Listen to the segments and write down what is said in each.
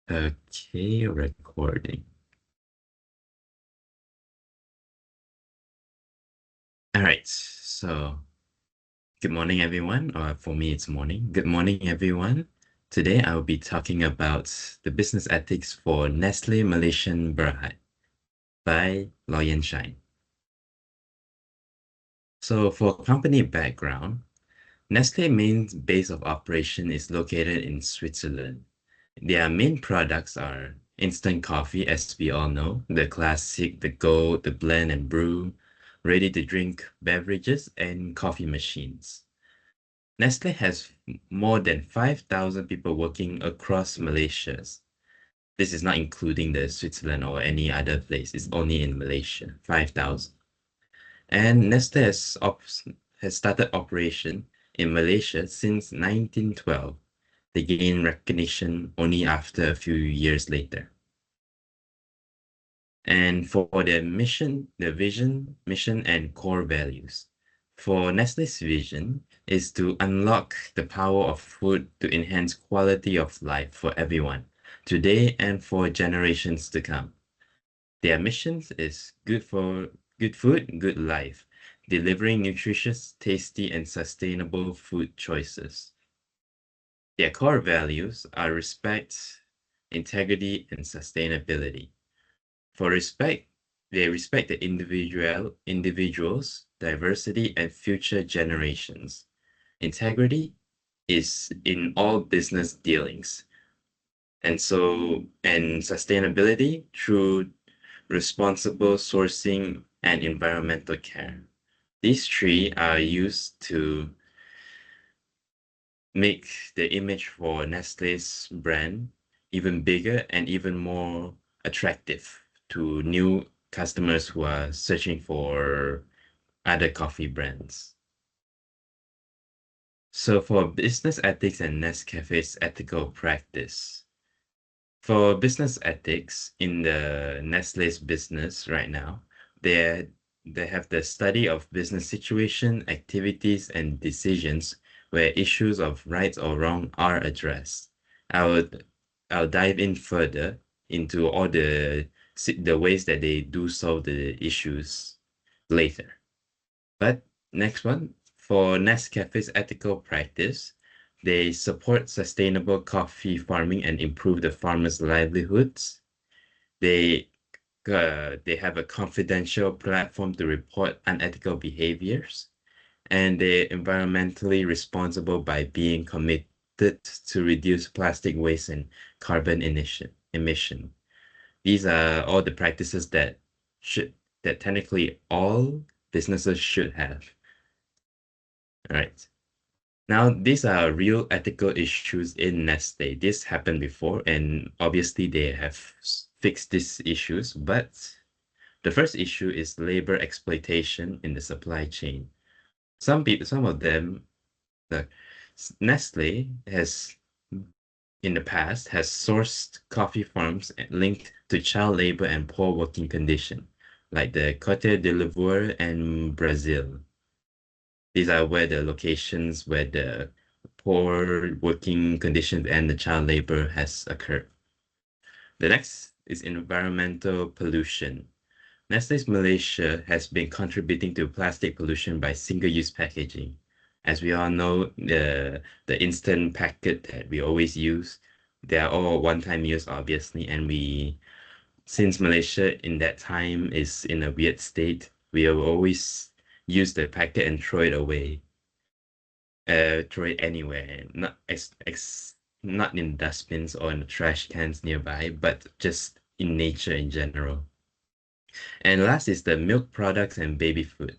Okay, recording. All right, so good morning, everyone. Or for me, it's morning. Good morning, everyone. Today, I'll be talking about the business ethics for Nestle Malaysian Berhad by Loyan Shine. So, for company background, Nestle main base of operation is located in Switzerland. Their main products are instant coffee, as we all know, the classic, the Go, the blend and brew, ready-to-drink beverages, and coffee machines. Nestle has more than 5,000 people working across Malaysia. This is not including the Switzerland or any other place. It's only in Malaysia, 5,000. And Nestle has started operation in Malaysia since 1912. They gained recognition only after a few years later. And for their mission, their vision, mission, and core values. For Nestle's vision is to unlock the power of food to enhance quality of life for everyone, today and for generations to come. Their missions is good food, good life, delivering nutritious, tasty, and sustainable food choices. Their core values are respect, integrity, and sustainability. For respect, they respect the individuals, diversity, and future generations. Integrity is in all business dealings. And sustainability through responsible sourcing and environmental care. These three are used to make the image for Nestle's brand even bigger and even more attractive to new customers who are searching for other coffee brands. So for business ethics and Nescafe's ethical practice. For business ethics in the Nestle's business right now, they they have the study of business situation, activities, and decisions where issues of right or wrong are addressed. I'll I'll dive in further into all the ways that they do solve the issues later. But next one, for Nescafe's ethical practice, they support sustainable coffee farming and improve the farmers' livelihoods. They they have a confidential platform to report unethical behaviors, and they're environmentally responsible by being committed to reduce plastic waste and carbon emission. These are all the practices that technically all businesses should have. All right. Now, these are real ethical issues in Nestle. This happened before, and obviously they have fixed these issues. But the first issue is labor exploitation in the supply chain. Some of them, the Nestle has in the past has sourced coffee farms linked to child labor and poor working condition, like the Côte d'Ivoire and Brazil. These are where the locations where the poor working conditions and the child labor has occurred. The next is environmental pollution. Nestle's Malaysia has been contributing to plastic pollution by single-use packaging. As we all know, the instant packet that we always use, they are all one-time use, obviously, and since Malaysia in that time is in a weird state, we will always use the packet and throw it away. Throw it anywhere, not in dustbins or in the trash cans nearby, but just in nature in general. And last is the milk products and baby food.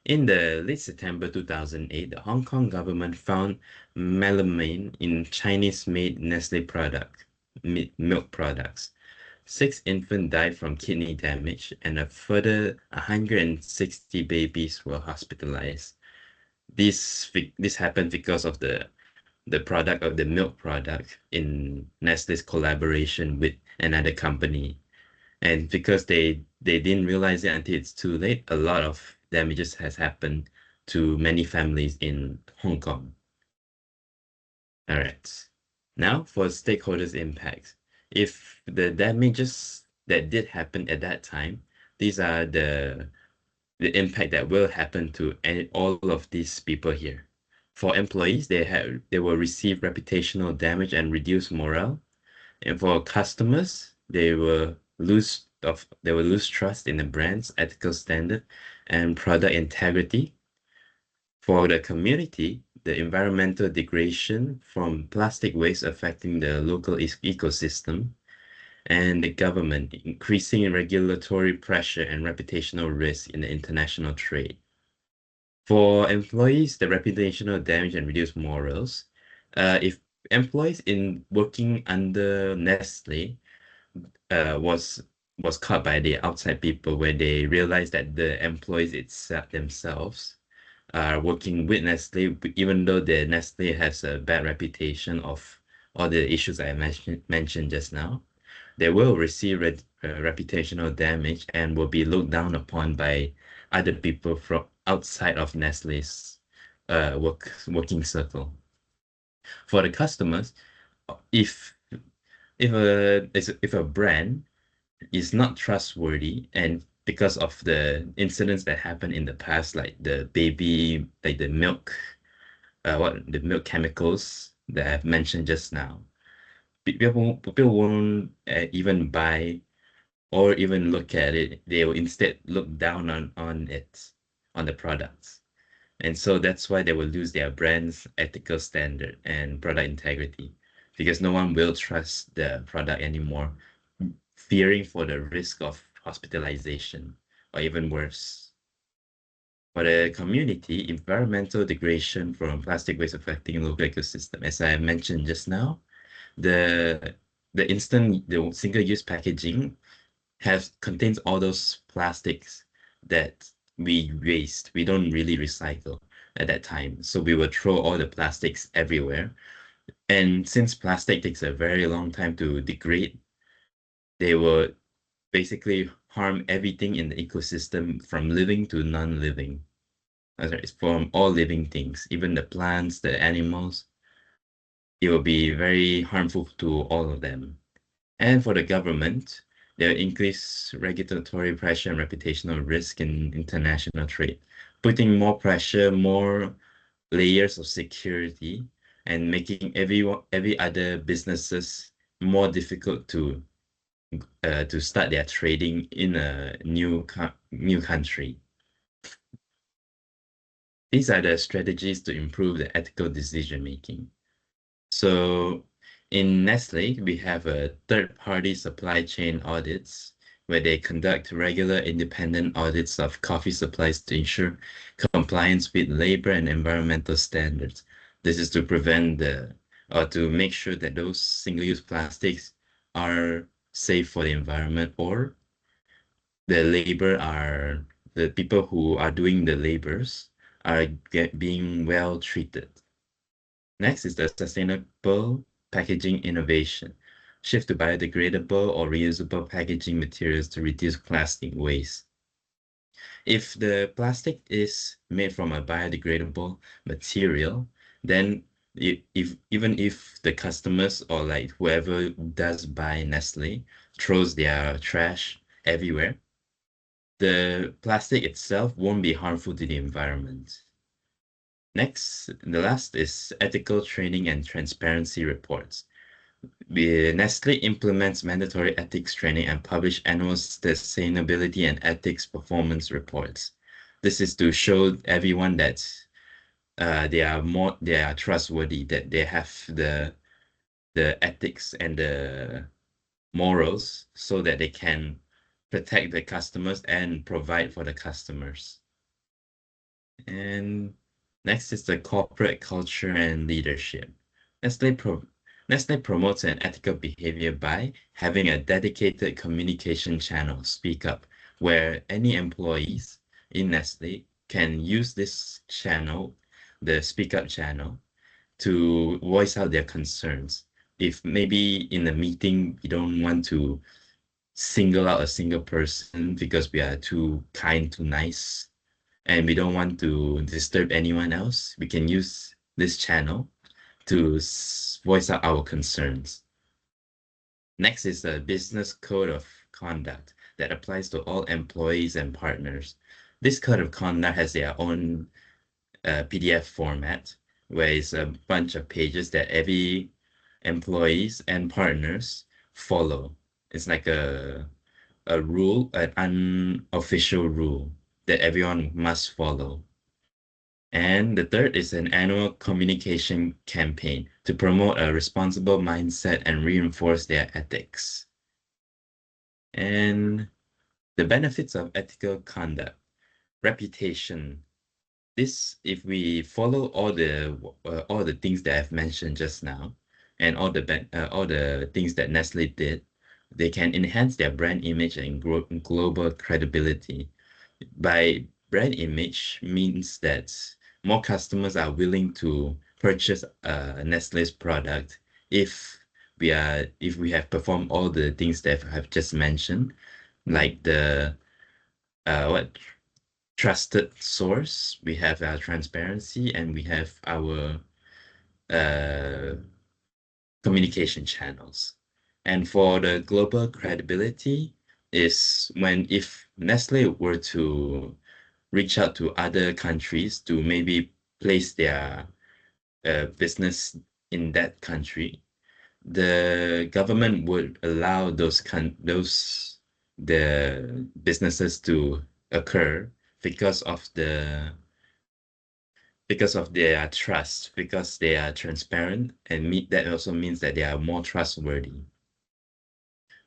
In the late September 2008, the Hong Kong government found melamine in Chinese-made Nestle milk products. 6 infants died from kidney damage, and a further 160 babies were hospitalized. This happened because of the product of the milk product in Nestle's collaboration with another company. And because they didn't realize it until it's too late, a lot of damages has happened to many families in Hong Kong. All right. Now for stakeholders' impacts. If the damages that did happen at that time, these are the impact that will happen to all of these people here. For employees, they will receive reputational damage and reduce morale. And for customers, they will lose trust in the brand's ethical standard and product integrity. For the community, the environmental degradation from plastic waste affecting the local ecosystem, and the government increasing regulatory pressure and reputational risk in the international trade. For employees, the reputational damage and reduced morals. If employees in working under Nestle was caught by the outside people where they realized that the employees themselves are working with Nestle, even though the Nestle has a bad reputation of all the issues I mentioned just now, they will receive reputational damage and will be looked down upon by other people from outside of Nestle's working circle. For the customers, if if a brand is not trustworthy and because of the incidents that happened in the past, like the milk, the milk chemicals that I've mentioned just now, people won't even buy or even look at it. They will instead look down on it, on the products. And so that's why they will lose their brand's ethical standard and product integrity because no one will trust the product anymore, fearing for the risk of hospitalization or even worse. For the community, environmental degradation from plastic waste affecting local ecosystem. As I mentioned just now, the the single-use packaging contains all those plastics that we waste. We don't really recycle at that time. So we will throw all the plastics everywhere. And since plastic takes a very long time to degrade, they will basically harm everything in the ecosystem from living to non-living. It's from all living things, even the plants, the animals. It will be very harmful to all of them. And for the government, they'll increase regulatory pressure and reputational risk in international trade, putting more pressure, more layers of security, and making every other businesses more difficult to start their trading in a new country. These are the strategies to improve the ethical decision making. So in Nestle, we have a third-party supply chain audits where they conduct regular independent audits of coffee supplies to ensure compliance with labor and environmental standards. This is to prevent or to make sure that those single-use plastics are safe for the environment or the people who are doing the labors are being well treated. Next is the sustainable packaging innovation. Shift to biodegradable or reusable packaging materials to reduce plastic waste. If the plastic is made from a biodegradable material, then even if the customers or like whoever does buy Nestle throws their trash everywhere, the plastic itself won't be harmful to the environment. Next, the last is ethical training and transparency reports. Nestle implements mandatory ethics training and publish annual sustainability and ethics performance reports. This is to show everyone that they are trustworthy, that they have the ethics and the morals so that they can protect the customers and provide for the customers. And next is the corporate culture and leadership. Nestle promotes an ethical behavior by having a dedicated communication channel, Speak Up, where any employees in Nestle can use this channel, the Speak Up channel, to voice out their concerns. If maybe in a meeting we don't want to single out a single person because we are too kind, too nice, and we don't want to disturb anyone else, we can use this channel to voice out our concerns. Next is the business code of conduct that applies to all employees and partners. This code of conduct has their own PDF format, where it's a bunch of pages that every employees and partners follow. It's like a rule, an unofficial rule that everyone must follow. And the third is an annual communication campaign to promote a responsible mindset and reinforce their ethics. And the benefits of ethical conduct, reputation. This, if we follow all the things that I've mentioned just now, and all the things that Nestle did, they can enhance their brand image and global credibility. By brand image means that more customers are willing to purchase Nestle's product if if we have performed all the things that I've just mentioned, like the what trusted source, we have our transparency, and we have our uh, communication channels. And for the global credibility is when if Nestle were to reach out to other countries to maybe place their business in that country, the government would allow the businesses to occur because of their trust, because they are transparent, and that also means that they are more trustworthy.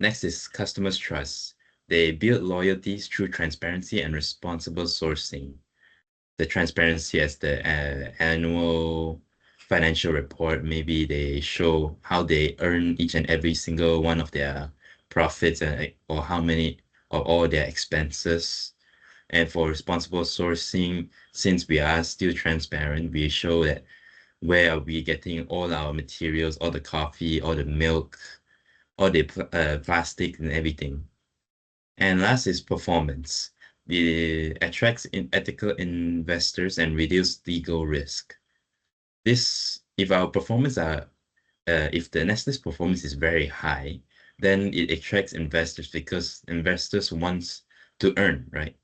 Next is customers' trust. They build loyalties through transparency and responsible sourcing. The transparency as the annual financial report, maybe they show how they earn each and every single one of their profits or how many of all their expenses. And for responsible sourcing, since we are still transparent, we show that where are we getting all our materials, all the coffee, all the milk, all the plastic and everything. And last is performance. It attracts ethical investors and reduce legal risk. If our performance if the Nestle's performance is very high, then it attracts investors because investors wants to earn, right?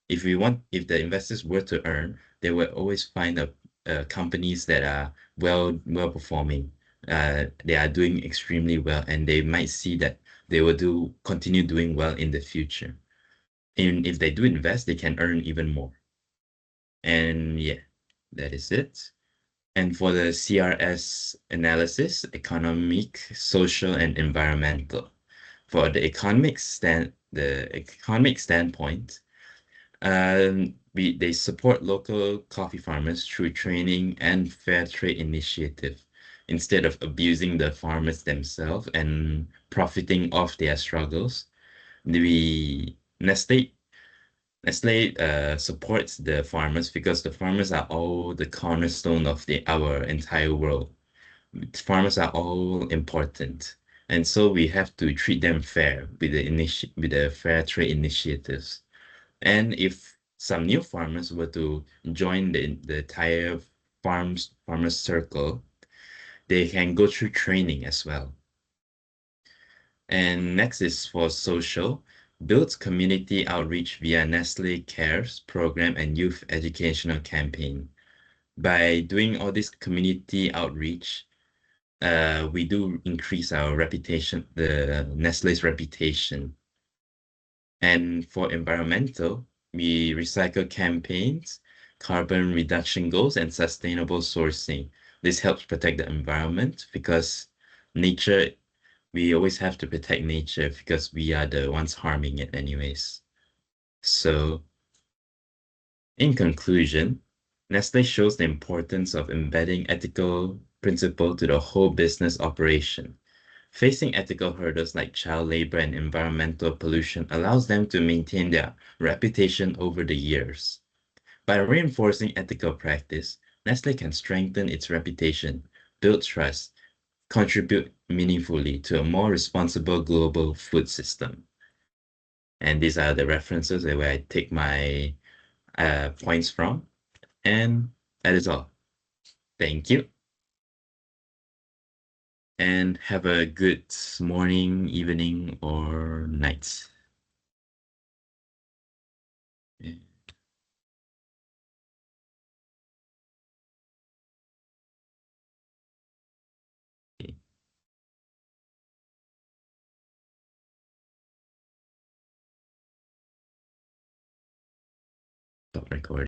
If the investors were to earn, they will always find companies that are well performing. They are doing extremely well, and they might see that they will continue doing well in the future. And if they do invest, they can earn even more. And yeah, that is it. And for the CRS analysis, economic, social, and environmental. For the economic standpoint, they support local coffee farmers through training and fair trade initiative instead of abusing the farmers themselves and profiting off their struggles. We Nestle supports the farmers because the farmers are all the cornerstone of our entire world. Farmers are all important, and so we have to treat them fair with the fair trade initiatives. And if some new farmers were to join the entire farmers circle, they can go through training as well. And next is for social, builds community outreach via Nestle Cares program and youth educational campaign. By doing all this community outreach, we do increase our reputation, the Nestle's reputation. And for environmental, we recycle campaigns, carbon reduction goals, and sustainable sourcing. This helps protect the environment because nature, we always have to protect nature because we are the ones harming it anyways. So in conclusion, Nestle shows the importance of embedding ethical principle to the whole business operation. Facing ethical hurdles like child labor and environmental pollution allows them to maintain their reputation over the years. By reinforcing ethical practice, Nestle can strengthen its reputation, build trust, contribute meaningfully to a more responsible global food system. And these are the references where I take my points from. And that is all. Thank you. and have a good morning, evening, or night. Yeah. Okay. Stop recording.